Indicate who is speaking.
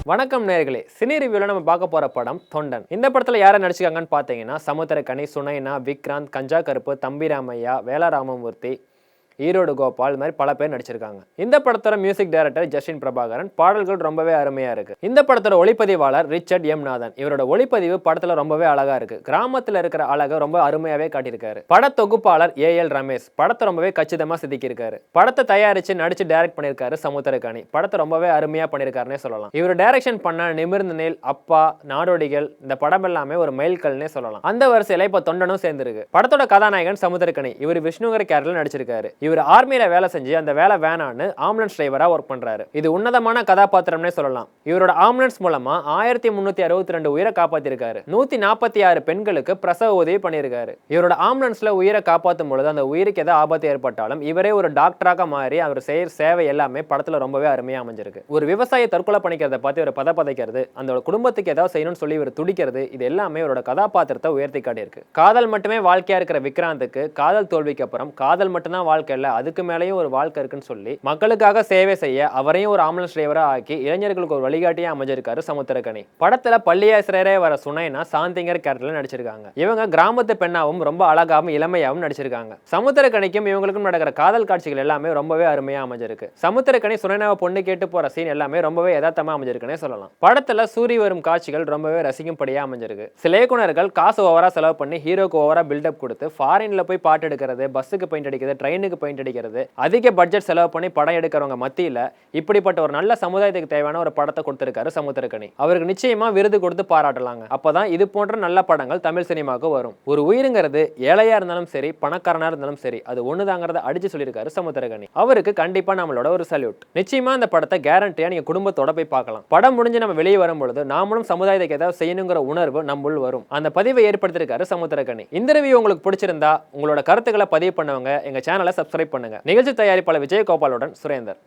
Speaker 1: வணக்கம் நேயர்களே, சினி ரிவ்யூல நம்ம பார்க்க போற படம் தொண்டன். இந்த படத்துல யாரை நடிச்சிருக்காங்கன்னு பாத்தீங்கன்னா சமுத்திரக்கனி, சுனைனா, விக்ராந்த், கஞ்சா கருப்பு, தம்பி ராமையா, வேலா ராமமூர்த்தி, ஈரோடு கோபால் மாதிரி பல பேர் நடிச்சிருக்காங்க. இந்த படத்தோட மியூசிக் டைரக்டர் ஜஸ்டின் பிரபாகரன். பாடல்கள் ரொம்பவே அருமையா இருக்கு. இந்த படத்தோட ஒளிப்பதிவாளர் ரிச்சர்ட் எம் நாதன். இவரோட ஒளிப்பதிவு படத்துல ரொம்பவே அழகா இருக்கு. கிராமத்துல இருக்கிற அழகை ரொம்ப அருமையாவே காட்டியிருக்காரு. பட தொகுப்பாளர் ஏஎல் ரமேஷ் படத்தை ரொம்பவே கச்சிதமா செதுக்கியிருக்காரு. படத்தை தயாரிச்சு நடிச்சு டைரக்ட் பண்ணியிருக்காரு சமுத்திரக்கனி. படத்தை ரொம்பவே அருமையா பண்ணியிருக்காருன்னே சொல்லலாம். இவர் டைரக்ஷன் பண்ண நிமிர்ந்த நெல், அப்பா, நாடோடிகள் இந்த படம் எல்லாமே ஒரு மைல்கல்னே சொல்லலாம். அந்த வரிசையில இப்ப தொண்டனும் சேர்ந்திருக்கு. படத்தோட கதாநாயகன் சமுத்திரக்கனி. இவர் விஷ்ணுங்கிற கேரக்டர்ல நடிச்சிருக்காரு. இவர் ஆர்மியில வேலை செஞ்சு அந்த வேலை வேணான்னு ஆம்புலன்ஸ் டிரைவரா ஒர்க் பண்றாரு. இது உன்னதமான கதாபாத்திரம்னே சொல்லலாம். இவரோட ஆம்புலன்ஸ் மூலமா 1362 உயிரை காப்பாத்திருக்காரு. 146 பெண்களுக்கு பிரசவ உதவி பண்ணியிருக்காரு. இவரோட ஆம்புலன்ஸ்ல உயிரை காப்பாற்றும் பொழுது அந்த உயிருக்கு ஏதாவது ஆபத்து ஏற்பட்டாலும் இவரே ஒரு டாக்டராக மாறி அவர் செய்யற சேவை எல்லாமே படத்துல ரொம்பவே அருமையா அமைஞ்சிருக்கு. ஒரு விவசாயி தற்கொலை பண்ணிக்கிறத பார்த்து இவர் பதைக்கிறது, அந்த குடும்பத்துக்கு ஏதாவது செய்யணும்னு சொல்லி இவர் துடிக்கிறது, இது எல்லாமே இவரோட கதாபாத்திரத்தை உயர்த்தி காட்டியிருக்கு. காதல் மட்டுமே வாழ்க்கையா இருக்கிற விக்ராந்துக்கு காதல் தோல்விக்கு அப்புறம் காதல் மட்டும்தான் வாழ்க்கை இல்ல, அதுக்கு மேலேயும் ஒரு வாழ்க்கை இருக்குன்னு சொல்லி மக்களுக்காக சேவை செய்ய அவரையும் ஒரு ஆம்புலன்ஸ் டிரைவரா ஆக்கி இளைஞர்களுக்கு ஒரு வழிகாட்டியா அமைஞ்சிருக்காரு சமுத்திரக்கனி. படத்துல பள்ளியாசிரியரே வர சுனைனா சாந்திங்கர் கேரக்டர்ல நடிச்சிருக்காங்க. இவங்க கிராமத்து பெண்ணாவும் ரொம்ப அழகாவும் இளமையாவும் நடிச்சிருக்காங்க. சமுத்திரக்கனிக்கும் இவங்களுக்கும் நடக்கிற காதல் காட்சிகள் எல்லாமே ரொம்பவே அருமையா அமைஞ்சிருக்கு. சமுத்திரக்கனி சுனைனாவை பொண்ணு கேட்டு போற சீன் எல்லாமே ரொம்பவே யதார்த்தமா அமைஞ்சிருக்குன்னே சொல்லலாம். படத்துல சூரிய வரும் காட்சிகள் ரொம்பவே ரசிக்கும்படியா அமைஞ்சிருக்கு. சில இயக்குனர்கள் காசு ஓவரா செலவு பண்ணி ஹீரோக்கு ஓவரா பில்டப் கொடுத்து ஃபாரின்ல போய் பாட்டு எடுக்கிறது, பஸ்ஸுக்கு பெயிண்ட் அடிக்கிறது, ட்ரெயினுக்கு பெயிண்ட் அடிக்கிறது, அதிக பட்ஜெட் செலவு பண்ணி படம் எடுக்கிறவங்க மத்தியில இப்படிப்பட்ட ஒரு நல்ல சமுதாயத்துக்கு தேவையான ஒரு படத்தை கொடுத்திருக்காரு சமுத்திரக்கனி. அவருக்கு நிச்சயமா விருது கொடுத்து பாராட்டலாங்க. அப்பதான் இது போன்ற நல்ல படங்கள் தமிழ் சினிமாவுக்கு வரும். ஒரு உயிருங்கிறது ஏழையா இருந்தாலும் சரி, பணக்காரனா இருந்தாலும் சரி, அது ஒண்ணுதாங்கிறத அடிச்சு சொல்லியிருக்காரு சமுத்திரக்கனி. அவருக்கு கண்டிப்பா நம்மளோட ஒரு சல்யூட். நிச்சயமா இந்த படத்தை கேரண்டியா நீங்க குடும்பத்தோட போய் பார்க்கலாம். படம் முடிஞ்சு நம்ம வெளியே வரும் பொழுது நாமளும் சமுதாயத்துக்கு ஏதாவது செய்யணுங்கிற உணர்வு நம்முள் வரும். அந்த பதிவை ஏற்படுத்தியிருக்காரு சமுத்திரக்கனி. இந்த ரிவ்யூ உங்களுக்கு பிடிச்சிருந்தா உங்களோட கருத்துக்களை பதிவு பண்ணவங்க எங்க சேனலை சப்ஸ்கிரைப் பண்ணுங்க. நிகழ்ச்சி தயாரிப்பாளர் விஜயகோபாலுடன் சுரேந்தர்.